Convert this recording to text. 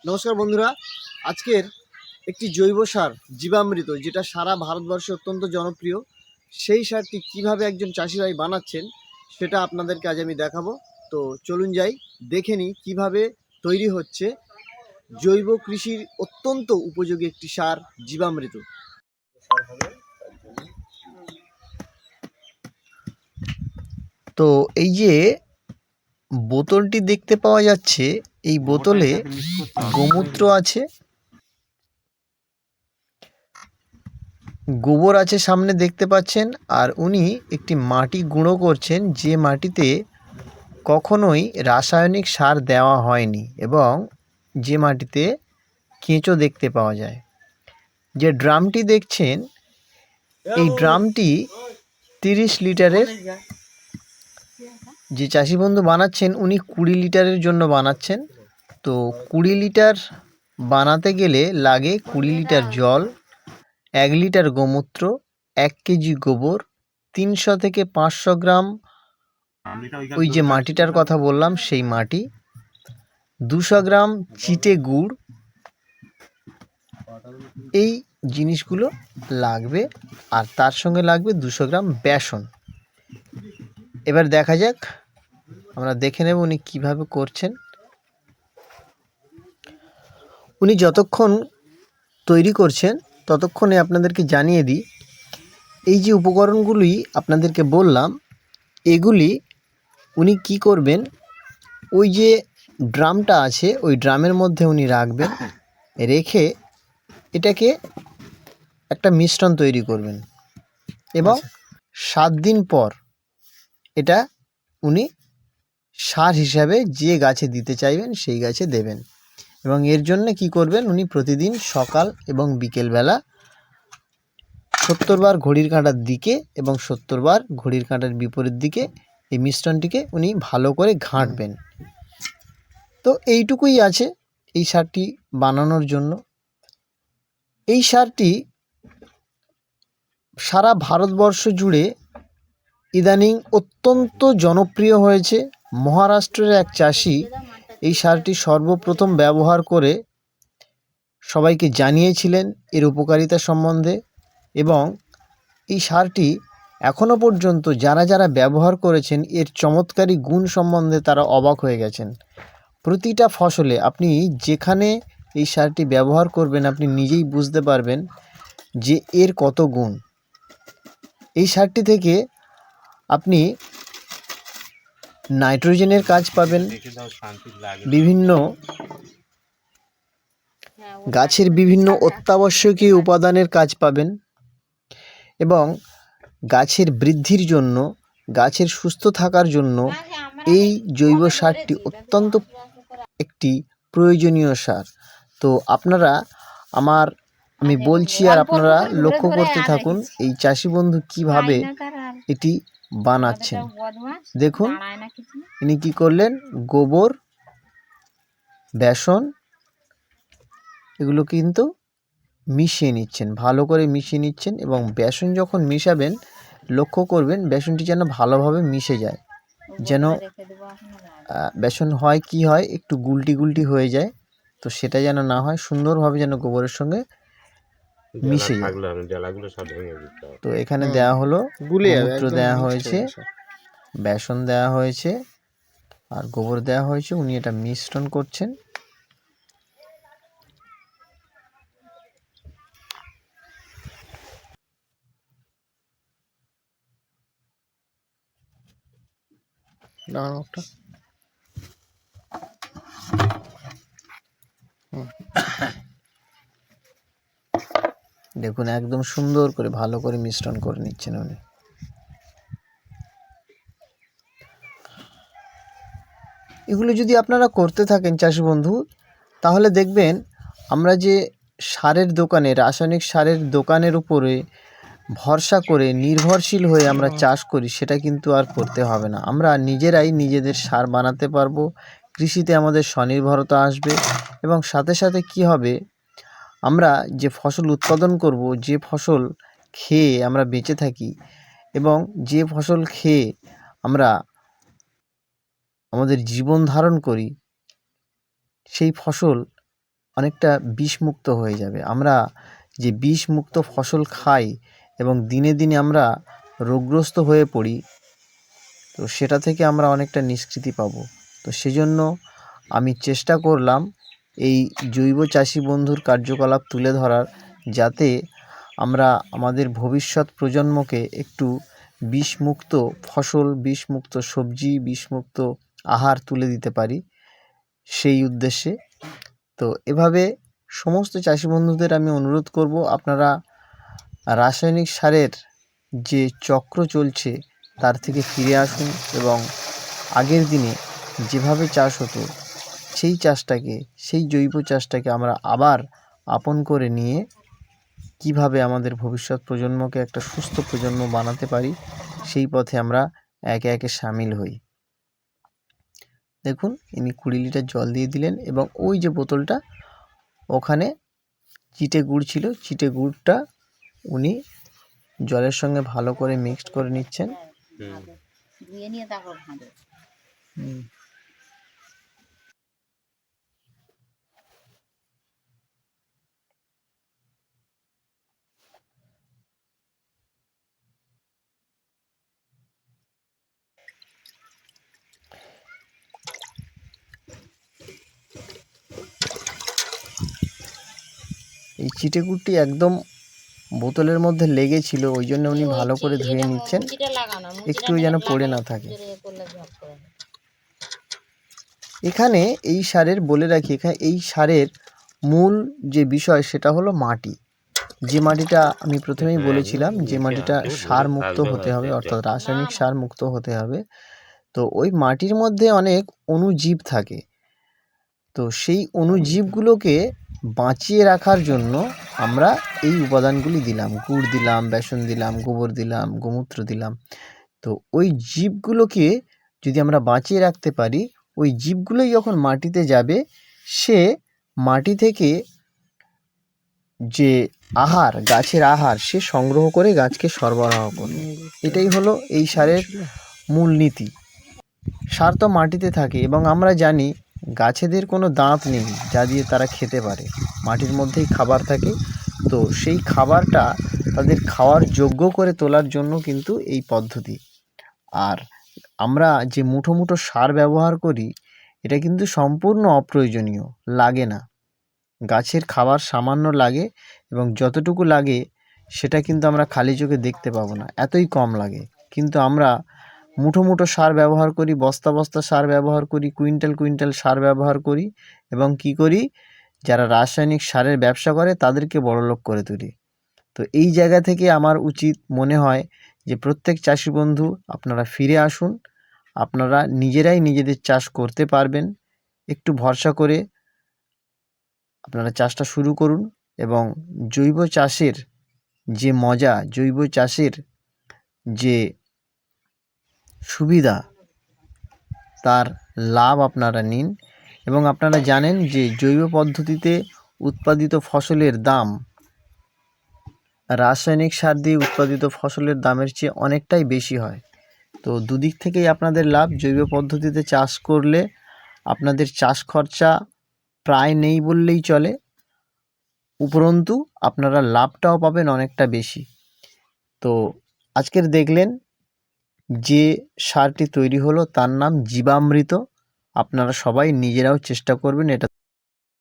নমস্কার বন্ধুরা, আজকের একটি জৈব সার জীবামৃত, যেটা সারা ভারতবর্ষে অত্যন্ত জনপ্রিয়, সেই সারটি কিভাবে একজন চাষি ভাই বানাচ্ছেন সেটা আপনাদেরকে আজ আমি দেখাবো। তো চলুন যাই, দেখে নিই কীভাবে তৈরি হচ্ছে জৈব কৃষির অত্যন্ত উপযোগী একটি সার জীবামৃত। তো এই যে বোতলটি দেখতে পাওয়া যাচ্ছে, এই বোতলে গোমূত্র আছে, গোবর আছে সামনে দেখতে পাচ্ছেন। আর উনি একটি মাটি গুঁড়ো করছেন, যে মাটিতে কখনোই রাসায়নিক সার দেওয়া হয়নি এবং যে মাটিতে কেঁচো দেখতে পাওয়া যায়। যে ড্রামটি দেখছেন, এই ড্রামটি 30 লিটারের। যে চাষি বন্ধু বানাচ্ছেন উনি 20 লিটারের জন্য বানাচ্ছেন। তো 20 লিটার বানাতে গেলে লাগে 20 লিটার জল, 1 লিটার গোমূত্র, 1 কেজি গোবর, 300 থেকে 500 গ্রাম ওই যে মাটিটার কথা বললাম সেই মাটি, 200 গ্রাম চিটে গুড়। এই জিনিসগুলো লাগবে, আর তার সঙ্গে লাগবে 200 গ্রাম বেসন। এবার দেখা যাক, আমরা দেখে নেব উনি কীভাবে করছেন। উনি যতক্ষণ তৈরি করছেন ততক্ষণে আপনাদেরকে জানিয়ে দিই, এই যে উপকরণগুলি আপনাদেরকে বললাম, এগুলি উনি কি করবেন, ওই যে ড্রামটা আছে ওই ড্রামের মধ্যে উনি রাখবেন, রেখে এটাকে একটা মিশ্রণ তৈরি করবেন এবং 7 দিন পর এটা উনি সার হিসাবে যে গাছে দিতে চাইবেন সেই গাছে দেবেন। এবং এর জন্য কি করবেন, উনি প্রতিদিন সকাল এবং বিকেলবেলা 70 বার ঘড়ির কাঁটার দিকে এবং 70 বার ঘড়ির কাঁটার বিপরীত দিকে এই মিশ্রণটিকে উনি ভালো করে ঘাঁটবেন। তো এইটুকুই আছে এই সারটি বানানোর জন্য। এই সারটি সারা ভারতবর্ষ জুড়ে ইদানিং অত্যন্ত জনপ্রিয় হয়েছে। মহারাষ্ট্রের এক চাষি এই সারটি সর্বপ্রথম ব্যবহার করে সবাইকে জানিয়েছিলেন এর উপকারিতা সম্বন্ধে, এবং এই সারটি এখনও পর্যন্ত যারা যারা ব্যবহার করেছেন এর চমৎকারী গুণ সম্বন্ধে তারা অবাক হয়ে গেছেন। প্রতিটা ফসলে আপনি যেখানে এই সারটি ব্যবহার করবেন আপনি নিজেই বুঝতে পারবেন যে এর কত গুণ। এই সারটি থেকে আপনি নাইট্রোজেনের কাজ পাবেন, বিভিন্ন গাছের বিভিন্ন অত্যাবশ্যকীয় উপাদানের কাজ পাবেন, এবং গাছের বৃদ্ধির জন্য, গাছের সুস্থ থাকার জন্য এই জৈব সারটি অত্যন্ত একটি প্রয়োজনীয় সার। তো আপনারা আমি বলছি আর আপনারা লক্ষ্য করতে থাকুন এই চাষি বন্ধু কিভাবে এটি বানাচ্ছেন। দেখুন ইনি কি করলেন, গোবর, বেসন এগুলো কিন্তু মিশিয়ে নিচ্ছেন, ভালো করে মিশিয়ে নিচ্ছেন। এবং বেসন যখন মিশাবেন লক্ষ্য করবেন বেসনটি যেন ভালোভাবে মিশে যায়, যেন বেসন হয় কি হয় একটু গুলটি গুলটি হয়ে যায়, তো সেটা যেন না হয়, সুন্দরভাবে যেন গোবরের সঙ্গে মিশে যায়। তো এখানে দেওয়া হলো গোমূত্র, দেওয়া হয়েছে বেসন, দেওয়া হয়েছে আর গোবর দেওয়া হয়েছে। উনি এটা মিশ্রণ করছেন। দেখুন একদম সুন্দর করে ভালো করে মিশ্রণ করে নিচ্ছেন উনি। এগুলো যদি আপনারা করতে থাকেন চাষি বন্ধু, তাহলে দেখবেন আমরা যে সারের দোকানে, রাসায়নিক সারের দোকানের উপরে ভরসা করে নির্ভরশীল হয়ে আমরা চাষ করি সেটা কিন্তু আর করতে হবে না। আমরা নিজেরাই নিজেদের সার বানাতে পারবো, কৃষিতে আমাদের স্বনির্ভরতা আসবে, এবং সাথে সাথে কি হবে, আমরা যে ফসল উৎপাদন করব, যে ফসল খেয়ে আমরা বেঁচে থাকি এবং যে ফসল খেয়ে আমরা আমাদের জীবন ধারণ করি, সেই ফসল অনেকটা বিষমুক্ত হয়ে যাবে। আমরা যে বিষমুক্ত ফসল খাই এবং দিনে দিনে আমরা রোগগ্রস্ত হয়ে পড়ি, তো সেটা থেকে আমরা অনেকটা নিষ্কৃতি পাবো। তো সেজন্য আমি চেষ্টা করলাম এই জৈব চাষি বন্ধুর কার্যকলাপ তুলে ধরার, যাতে আমরা আমাদের ভবিষ্যৎ প্রজন্মকে একটু বিষমুক্ত ফসল, বিষমুক্ত সবজি, বিষমুক্ত আহার তুলে দিতে পারি, সেই উদ্দেশ্যে। তো এভাবে সমস্ত চাষি বন্ধুদের আমি অনুরোধ করব, আপনারা রাসায়নিক সারের যে চক্র চলছে তার থেকে ফিরে আসুন এবং আগের দিনে যেভাবে চাষ হতো সেই চাষটাকে, সেই জৈব চাষটাকে আমরা আবার আপন করে নিয়ে কিভাবে আমাদের ভবিষ্যৎ প্রজন্মকে একটা সুস্থ প্রজন্ম বানাতে পারি, সেই পথে আমরা একে একে সামিল হই। দেখুন, ইনি 20 লিটার জল দিয়ে দিলেন এবং ওই যে বোতলটা, ওখানে চিটে গুড় ছিল, চিটে গুড়টা উনি জলের সঙ্গে ভালো করে মিক্সড করে নিচ্ছেন। ধুয়ে নিয়ে তারপর ভাঁজো। এই চিটে গুড়টি একদম বোতলের মধ্যে লেগেছিল, ওই জন্য উনি ভালো করে ধুয়ে নিচ্ছেন, একটু যেন পড়ে না থাকে। এখানে এই সারের, বলে রাখি, এখানে এই সারের মূল যে বিষয় সেটা হলো মাটি। যে মাটিটা আমি প্রথমেই বলেছিলাম, যে মাটিটা সার মুক্ত হতে হবে, অর্থাৎ রাসায়নিক সার মুক্ত হতে হবে। তো ওই মাটির মধ্যে অনেক অণুজীব থাকে। তো সেই অণুজীবগুলোকে বাঁচিয়ে রাখার জন্য আমরা এই উপাদানগুলি দিলাম, গুড় দিলাম, বেসন দিলাম, গোবর দিলাম, গোমূত্র দিলাম। তো ওই জীবগুলোকে যদি আমরা বাঁচিয়ে রাখতে পারি, ওই জীবগুলোই যখন মাটিতে যাবে, সে মাটি থেকে যে আহার, গাছের আহার, সে সংগ্রহ করে গাছকে সরবরাহ করবে। এটাই হলো এই সারের মূল নীতি। সার তো মাটিতে থাকে এবং আমরা জানি গাছেদের কোনো দাঁত নেই যা দিয়ে তারা খেতে পারে, মাটির মধ্যেই খাবার থাকে। তো সেই খাবারটা তাদের খাওয়ার যোগ্য করে তোলার জন্য কিন্তু এই পদ্ধতি। আর আমরা যে মুঠো মুঠো সার ব্যবহার করি, এটা কিন্তু সম্পূর্ণ অপ্রয়োজনীয়, লাগে না। গাছের খাবার সামান্য লাগে এবং যতটুকু লাগে সেটা কিন্তু আমরা খালি চোখে দেখতে পাবো না, এতই কম লাগে। কিন্তু আমরা মুঠো মুঠো সার ব্যবহার করি, বস্তা বস্তা সার ব্যবহার করি, কুইন্টাল কুইন্টাল সার ব্যবহার করি এবং কি করি, যারা রাসায়নিক সারের ব্যবসা করে তাদেরকে বড়লোক করে তুলি। তো এই জায়গা থেকে আমার উচিত মনে হয় যে প্রত্যেক চাষি বন্ধু, আপনারা ফিরে আসুন, আপনারা নিজেরাই নিজেদের চাষ করতে পারবেন। একটু ভরসা করে আপনারা চাষটা শুরু করুন এবং জৈব চাষের যে মজা, জৈব চাষের যে সুবিধা, তার লাভ আপনারা নিন। এবং আপনারা জানেন যে জৈব পদ্ধতিতে উৎপাদিত ফসলের দাম রাসায়নিক সার দিয়ে উৎপাদিত ফসলের দামের চেয়ে অনেকটাই বেশি হয়। তো দুদিক থেকেই আপনাদের লাভ। জৈব পদ্ধতিতে চাষ করলে আপনাদের চাষ খরচা প্রায় নেই বললেই চলে, উপরন্তু আপনারা লাভটাও পাবেন অনেকটা বেশি। তো আজকের দেখলেন যে সারটি তৈরি হলো তার নাম জীবামৃত। আপনারা সবাই নিজেরাও চেষ্টা করবেন এটা